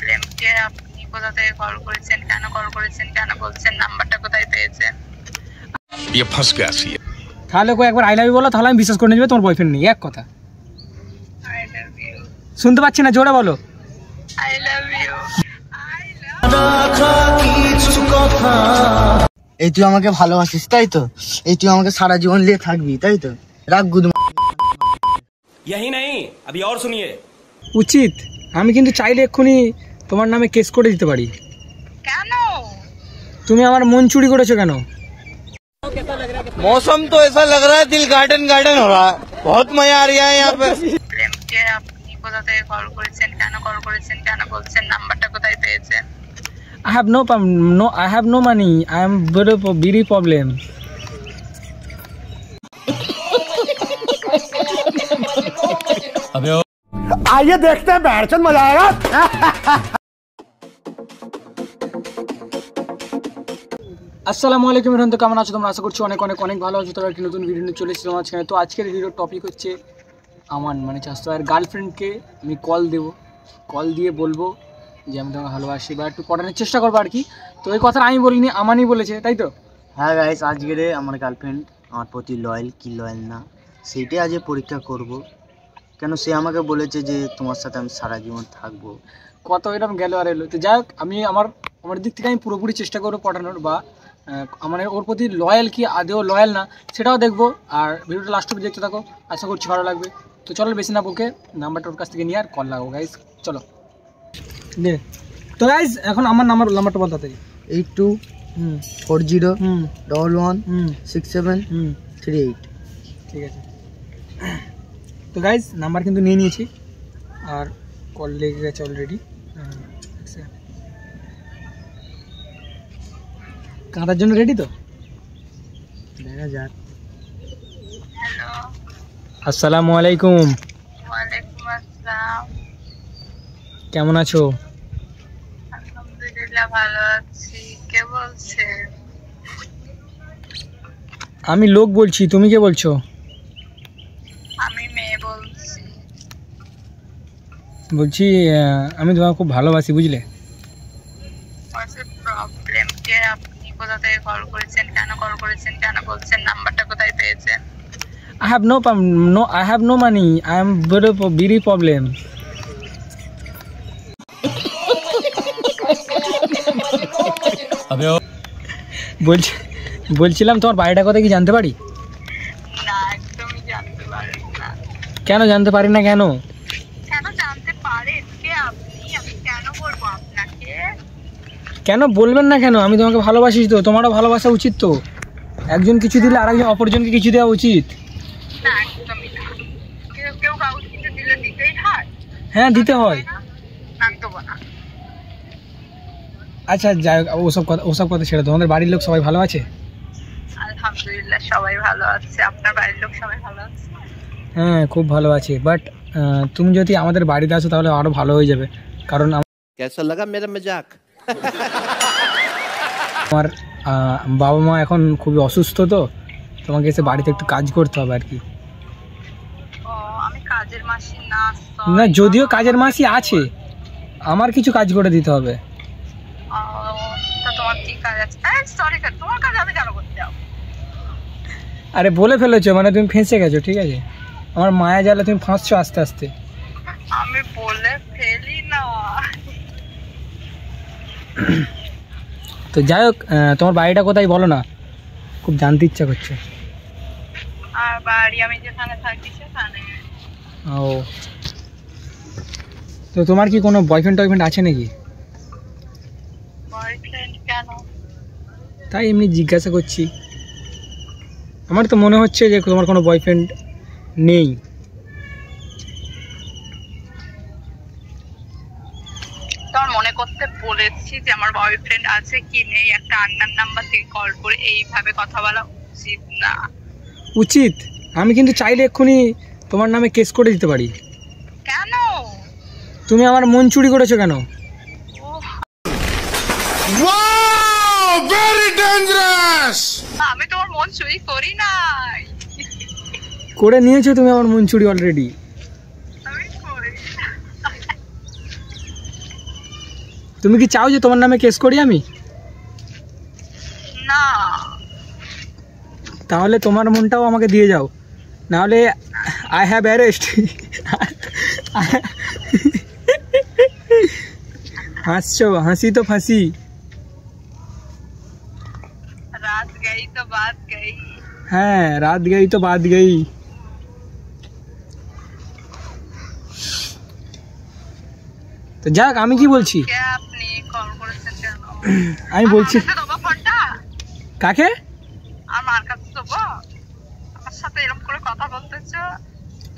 Problem কে আপনি কোথা থেকে কল করেছেন, কেন কল করেছেন, কেন বলছেন, নাম্বারটা কোথায় পেয়েছেন? ये फंस गया सी তাহলে কো একবার আই লাভ ইউ বলো, তাহলে আমি বিশ্বাস করে নেব তোমার বয়ফ্রেন্ড নেই। এক কথা আই লাভ ইউ। শুনতে পাচ্ছি না, জোরে বলো। I love you. এই তুই আমাকে ভালোবাসিস তাই তো? এই তুই আমাকে সারা জীবন নিয়ে থাকবি তাই তো? রাগ গুদ यही नहीं अभी और सुनिए। উচিত, আমি কিন্তু চাইলে এক্ষুনি তোমার নামে কেস করে দিতে পারি। কেন? তুমি আমার মন চুরি করেছো কেন? मौसम तो ऐसा लग रहा है दिल गार्डन गार्डन हो रहा है, बहुत मजा आ रहा है यहाँ पे। প্রবলেম কে আপনি কোথা থেকে কল করেছেন, কেন কল করেছেন, কেন বলছেন, নাম্বারটা কোথায় পেয়েছেন? I have no money. I am very problem. आइए देखते हैं बैठचंद मजा आएगा। আসসালামু আলাইকুম, এখন তো কেমন আছো তোমরা? আশা করছি অনেক অনেক অনেক ভালো আছো। তোমরা একটি নতুন ভিডিও নিয়ে চলে এসেছি আমার চ্যানেলে। তো আজকের ভিডিওর টপিক হচ্ছে আমান, মানে চাস্তোয়ার গার্লফ্রেন্ডকে আমি কল দেবো, কল দিয়ে বলবো যে আমি তোমাকে ভালোবাসি বা একটু পটানোর চেষ্টা করবো আর কি। তো এই কথাটা আমি বলিনি, আমানই বলেছে, তাই তো? হ্যাঁ গাইস, আজকের আমার গার্লফ্রেন্ড আমার প্রতি লয়াল কি লয়াল না সেইটাই আজ পরীক্ষা করব। কেন সে আমাকে বলেছে যে তোমার সাথে আমি সারা জীবন থাকবো। কত এরকম গেল আর এলো। তো যাই হোক, আমি আমার দিক থেকে আমি পুরোপুরি চেষ্টা করবো পটানোর, বা আমার ওর প্রতি লয়াল কি আদেও লয়াল না সেটাও দেখবো। আর ভিডিওটা লাস্ট অবধি দেখতে থাকো, আশা করছি ভালো লাগবে। তো চলো বেশি না বকে নাম্বারটা ওর কাছ থেকে নিয়ে আর কল লাগাবো গাইস, চলো নে। তো গাইস এখন আমার নাম্বারটা বলতে থেকে 8240116738। ঠিক আছে। তো গাইস নাম্বার কিন্তু নিয়ে নিয়েছি আর কল লেগে গেছে অলরেডি। কাঁদার জন্য রেডি তো? দেখা যাক। হ্যালো। আসসালামু আলাইকুম। ওয়ালাইকুম আসসালাম। কেমন আছো? আলহামদুলিল্লাহ ভালো আছি। কে বলছে? আমি লোক বলছি, তুমি কে বলছো? আমি মেয়ে বলছি। বলছি আমি তোমাকে খুব ভালোবাসি, বুঝলে? প্রবলেম কে আপনি কোথা থেকে কল করেছেন, কেন কল করেছেন, কেন বলছেন, নাম্বারটা কোথায় পেয়েছেন? I have no money. I am very problem. বলছিলাম তোমার বাড়িটা কোথায় কি জানতে পারি? না, একদমই জানতে পারেন না। কেন জানতে পারি না? কেন কেন জানতে পারেন? কে আপনি? আমি কেন বলবো আপনাকে? কেন বলবেন না কেন? আমি তোমাকে ভালোবাসি তো, তোমারও ভালোবাসা উচিত তো। একজন কিছু দিলে আরেকজন অপরজনকে কিছু দেওয়া উচিত। না, একদমই না। কেউ কাউকে কিছু দিলে দিতেই হয়। হ্যাঁ, দিতে হয়। না, দেবো না। আচ্ছা যাই হোক, ওসব কথা ছেড়ে দাও। আমাদের বাড়ির লোক সবাই ভালো আছে? আলহামদুলিল্লাহ সবাই ভালো আছে। আপনার বাড়ির লোক সবাই ভালো আছে? হ্যাঁ, খুব ভালো আছে। বাট তুমি যদি আমাদের বাড়িতে আসো তাহলে আরো ভালো হয়ে যাবে, কারণ कैसा लगा मेरा मजाक? আমার বাবা মা এখন খুবই অসুস্থ, তো তোমাকে এসে বাড়িতে একটু কাজ করতে হবে আর কি। ও, আমি কাজের মাসি না। না, যদিও কাজের মাসি আছে, আমার কিছু কাজ করে দিতে হবে। তা তোমার কি কাজ আছে? সরি স্যার, তোমার কাজ আমি কেন করতে যাবো? আরে বলে ফেলেছো, মানে তুমি ফেঁসে গেছো, ঠিক আছে? আমার মায়া জালে তুমি ফাঁসছো আস্তে আস্তে। আমি বলে ফেলি না। তো যাই হোক, তোমার বাড়িটা কোথায় বলো না, খুব জানতে ইচ্ছা করছে। আর বাড়ি আমি যেখানে থাকি সেখানে। ও, তো তোমার কি কোনো বয়ফ্রেন্ড আছে নাকি? বয়ফ্রেন্ড কেন? তাই এমনি জিজ্ঞাসা করছি। আমার তো মনে হচ্ছে যে তোমার কোনো বয়ফ্রেন্ড নেই। তোমার মনে করতে বলেছি যে আমার বয়ফ্রেন্ড আছে কি নেই? একটা আন্নার নাম্বার থেকে কল করে এইভাবে কথা বলা উচিত না। উচিত, আমি কিন্তু চাইলে এক্ষুনি তোমার নামে কেস করে দিতে পারি। কেন? তুমি আমার মন চুরি করেছো কেন? very dangerous আমি তোমার মন চুরি করি নাই। করে নিয়েছো তুমি আমার মন চুরি অলরেডি। আমি করি। তুমি কি চাও যে তোমার নামে কেস করি আমি? না, তাহলে তোমার মনটাও আমাকে দিয়ে যাও, নাহলে আই হ্যাভ অ্যারেস্ট। হাসছো, হাসি তো ফাঁসি। রাত গই তো বাত গই। হ্যাঁ, রাত গই তো বাত গই। তো যাক, আমি কি বলছি, কে আপনি কল করেছেন কেন? আমি বলছি আমার কাছে দেবো ফোনটা? কাকে? আমার কাছে দেবো? আমার সাথে এরকম করে কথা বলতেছো?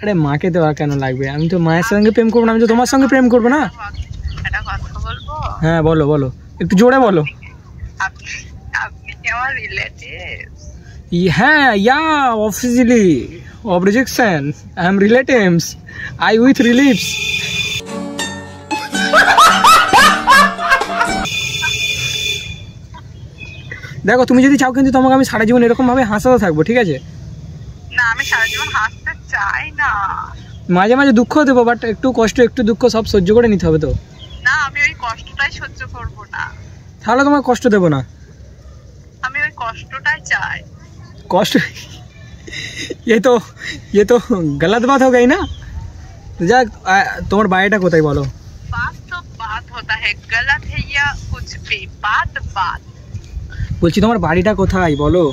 আরে মাকে দেওয়া কেন লাগবে? আমি তো মায়ের সঙ্গে প্রেম করবো না, আমি তো তোমার সঙ্গে প্রেম করবো না। একটা কথা বলবো? হ্যাঁ বলো বলো, একটু জোরে বলো। আপনি আপনি কি আমার রিলেটিভ? হ্যাঁ, yeah officially objection, I am relatives, I with relieves. দেখো, তুমি যদি চাও কিন্তু তোমাকে আমি সারা জীবন এরকম ভাবে হাসাতে থাকবো, ঠিক আছে? না, আমি সারা জীবন হাসতে চাই না। মাঝে মাঝে দুঃখ দেবো, বাট একটু কষ্ট একটু দুঃখ সব সহ্য করে নিতে হবে তো। না, আমি ওই কষ্টটাই সহ্য করব না। তাহলে তোমার কষ্ট দেবো না। আমি ওই কষ্টটাই চাই। कॉस्ट ये तो गलत बात हो गई ना। যাক, তোমার বাড়িটা কোথায় বলো? बात तो बात होता है, गलत है या कुछ भी, बात बात। বলছি তোমার বাড়িটা কোথায় বলো?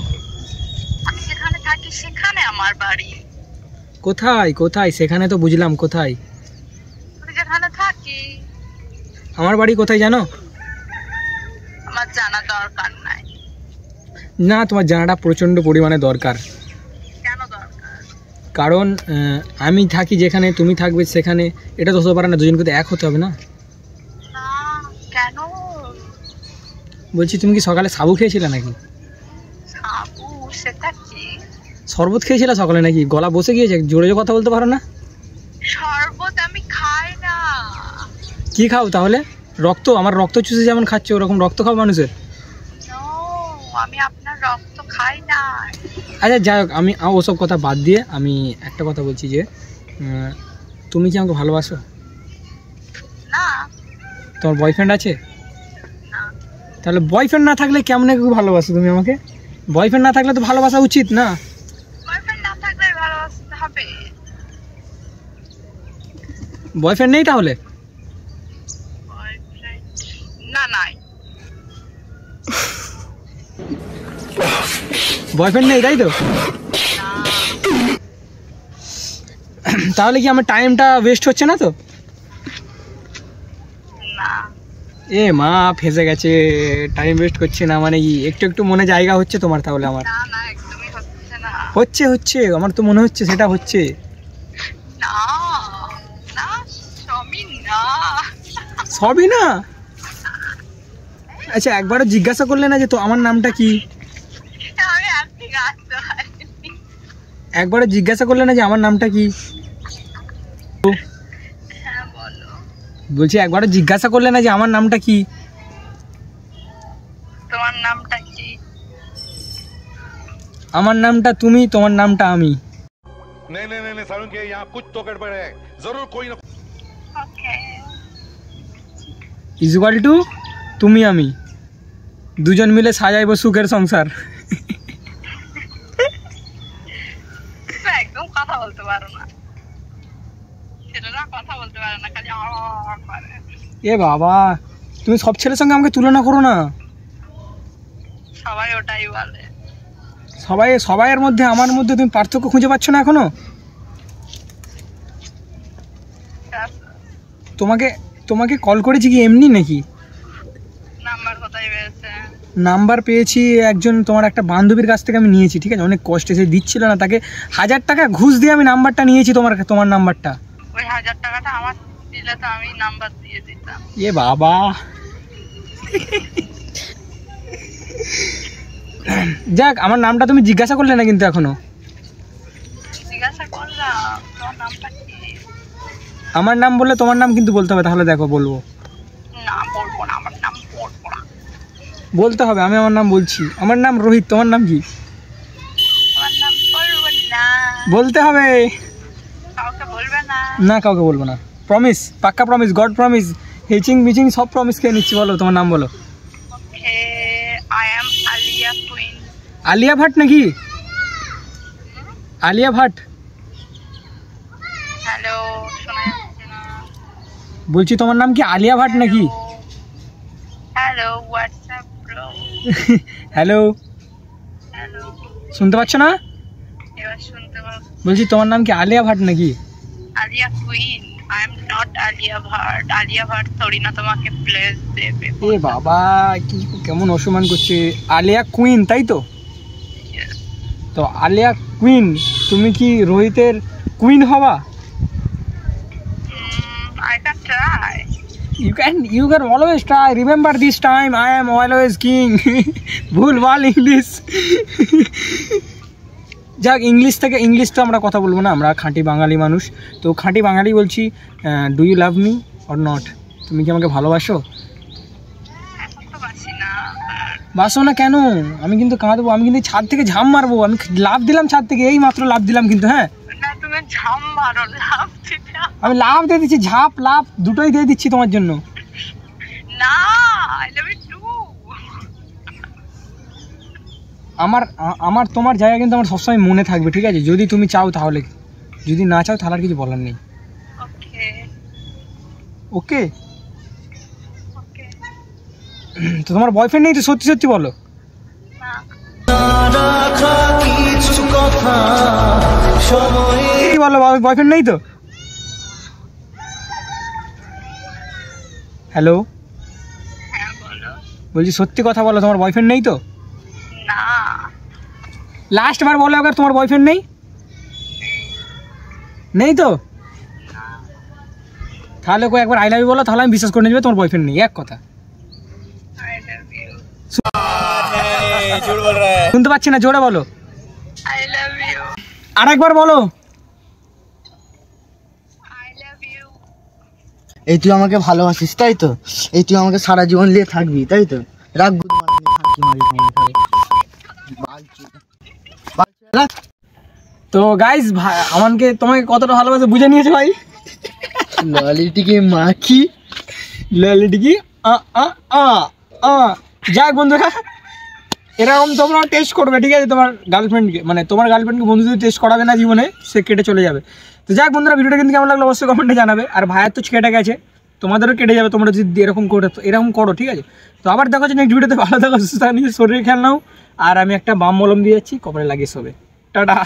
আমি যেখানে থাকি সেখানে আমার বাড়ি। কোথায় কোথায়? সেখানে তো বুঝলাম, কোথায়? আমি যেখানে থাকি। আমার বাড়ি কোথায় জানো? আমার জানা দরকার নাই। না, তোমার জানাটা প্রচণ্ড পরিমাণে দরকার। কেন দরকার? কারণ আমি থাকি যেখানে, তুমি থাকবে সেখানে, এটা তো হতে পারে না, দুজনকে তো এক হতে হবে না। না, কেন? বলছি তুমি কি সকালে সাবু খেয়েছিলে নাকি? সাবু? সেটা কি? শরবত খেয়েছিলে সকালে নাকি? গলা বসে গিয়েছে, জোরে জোরে কথা বলতে পারো না? শরবত আমি খাই না। কি খাও তাহলে? রক্ত? আমার রক্ত চুষে যেমন খাচ্ছে ওরকম রক্ত খাও মানুষের? নো, আমি আপনার রক্ত খাই না। আচ্ছা যাই হোক, আমি ওসব কথা বাদ দিয়ে আমি একটা কথা বলছি যে তুমি কি আমাকে ভালোবাসো? না। তোমার বয়ফ্রেন্ড আছে? না। তাহলে বয়ফ্রেন্ড না থাকলে কেমনে ভালোবাসো তুমি আমাকে? বয়ফ্রেন্ড না থাকলে তো ভালোবাসা উচিত না? বয়ফ্রেন্ড না থাকলে ভালোবাসতে হবে। বয়ফ্রেন্ড নেই তাহলে? বয়ফ্রেন্ড না, নাই। বয়ফ্রেন্ড নেই তাই তো? তাহলে কি আমার টাইমটা ওয়েস্ট হচ্ছে না তো? না। এ মা, ফেসে গেছে। টাইম ওয়েস্ট করছে না মানে কি? একটু একটু মনে জায়গা হচ্ছে তোমার তাহলে আমার? না না, একদমই হচ্ছে না। হচ্ছে হচ্ছে, আমার তো মনে হচ্ছে সেটা হচ্ছে। না না, সবই না। সবই না? আচ্ছা, একবারও জিজ্ঞাসা করলে না যে তো আমার নামটা কি? আমি আপনি আসতে পারিনি। একবারও জিজ্ঞাসা করলে না যে আমার নামটা কি? হ্যাঁ বলো। বলছি একবারও জিজ্ঞাসা করলে না যে আমার নামটা কি? তোমার নামটা কি? আমার নামটা তুমি, তোমার নামটা আমি। नहीं नहीं नहीं सारुण के यहाँ कुछ तो गड़बड़ है, जरूर कोई ना। ওকে। ইজুয়াল টু তুমি আমি, দুজন মিলে সাজাইবো সুখের সংসার। তো একদম কথা বলতে পারো না। ছেলেরা কথা বলতে পারে না, খালি করে। এ বাবা, তুমি সব ছেলের সঙ্গে আমাকে তুলনা করো না। সবাই ওটাই বলে। সবাইয়ের মধ্যে আমার মধ্যে তুমি পার্থক্য খুঁজে পাচ্ছ না এখনো? তোমাকে কল করেছি কি এমনি নাকি? নাম্বার কোথায় পেয়েছে? নাম্বার পেয়েছি একজন তোমার একটা বান্ধবীর কাছ থেকে আমি নিয়েছি, ঠিক আছে? অনেক কষ্টে, সে দিচ্ছিল না, তাকে 1000 টাকা ঘুষ দিয়ে আমি নাম্বারটা নিয়েছি, তোমার নাম্বারটা। ওই 1000 টাকাটা আমার দিলে তো আমি নাম্বার দিয়ে দিতাম। এ বাবা, যাক, আমার নামটা তুমি জিজ্ঞাসা করলে না কিন্তু এখনো। জিজ্ঞাসা করলাম তোমার নামটা কি। আমার নাম বললে তোমার নাম কিন্তু বলতে হবে, তাহলে দেখো বলবো। না বলবো না, আমার নাম বলবো না। বলতে হবে, আমি আমার নাম বলছি। আমার নাম রোহিত, তোমার নাম কি? আমার নাম বলবো না। বলতে হবে। কাউকে বলবে না। না, কাউকে বলবো না। প্রমিস, পাক্কা প্রমিস, গড প্রমিস। হিচিং মিচিং সব প্রমিস খেয়ে নিচ্ছি। বলো তোমার নাম বলো। Okay, I am Alia queen. Alia Bhatt নাকি? আলিয়া ভাট? হ্যালো, শোনা যাচ্ছে না? বলছি তোমার নাম কি আলিয়া ভাট নাকি? Hello, WhatsApp bro. Hello, hello, শুনতে পাচ্ছ না? এবার শুনতে পাচ্ছি। বলছি তোমার নাম কি আলিয়া ভাট নাকি? Alia queen, I am not Alia Bhatt. Alia Bhatt থোড়ি না তোমাকে প্লেস দেবে। এ বাবা, কি কেমন অসম্মান করছে। আলিয়া কুইন তাই তো? তো আলিয়া কুইন, তুমি কি রোহিতের কুইন হবা? I can try. You can always try. Remember this time I am always king. ভুলভাল ইংলিশ। যাক, ইংলিশ তো আমরা কথা বলবো না, আমরা খাঁটি বাঙালি মানুষ। তো খাঁটি বাঙালি বলছি, do you love me or not? তুমি কি আমাকে ভালোবাসো? এখন তো বাসি না। বাসো না কেন? আমি কিন্তু কাঁদবো, আমি কিন্তু ছাদ থেকে ঝাঁপ মারবো। আমি লাভ দিলাম ছাদ থেকে, এই মাত্র লাভ দিলাম কিন্তু। হ্যাঁ, না, তুমি ঝাম মারো, লাভ দিতে হবে। আমি লাভ দিয়ে দিচ্ছি, ঝাঁপ লাভ দুটোই দিয়ে দিচ্ছি তোমার জন্য। না, I love you too. আমার তোমার জায়গা কিন্তু আমার সবসময় মনে থাকবে, ঠিক আছে? যদি তুমি চাও তাহলে, যদি না চাও তাহলে আর কিছু বলার নেই। ওকে, ওকে? ওকে। তো তোমার বয়ফ্রেন্ড নেই তো? সত্যি সত্যি বলো। কি বলো, বয়ফ্রেন্ড নেই তো? হ্যালো, হ্যাঁ বলো। বলছি সত্যি কথা বলো, তোমার বয়ফ্রেন্ড নেই তো? না, লাস্ট বার বলো আবার, তোমার বয়ফ্রেন্ড নেই? নেই তো? তাহলে একবার আই লাভ ইউ বলো, তাহলে আমি বিশ্বাস করে নেবো তোমার বয়ফ্রেন্ড নেই। এক কথা। I love you. শুনতে পাচ্ছি না, জোরে বলো। I love you. আর একবার বলো। I love you. এই তুই আমাকে ভালোবাসিস তাই তো? এই তুই আমাকে সারা জীবন নিয়ে থাকবি তাই তো? রাখ গুড মর্নিং, ফাঁকি মারি ফোন করে। রাখ। তো গাইস, আমাকে তোমাকে কতটা ভালোবাসে বুঝে নিয়েছে ভাই। ললিটিকে মাখি, ললিটিকে যাক বন্ধুরা, এরকম তোমরা টেস্ট করবে, ঠিক আছে? তোমার গার্লফ্রেন্ডকে, মানে তোমার গার্লফ্রেন্ডকে বন্ধু যদি টেস্ট করাবে না জীবনে, সে কেটে চলে যাবে। তো যাক বন্ধুরা, ভিডিওটা কিন্তু কেমন লাগলো অবশ্যই কমেন্টে জানাবে। আর ভাইয়ের তো কেটে গেছে, তোমাদেরও কেটে যাবে তোমরা যদি এরকম করো, ঠিক আছে? তো আবার দেখো যে নেক্সট ভিডিওতে। ভালো থাকো, সুস্থ থাকো, নিজের শরীরে খেয়াল নাও। আর আমি একটা বাম মলম দিয়ে যাচ্ছি, কপালে লাগিয়ে শোবে। টাটা।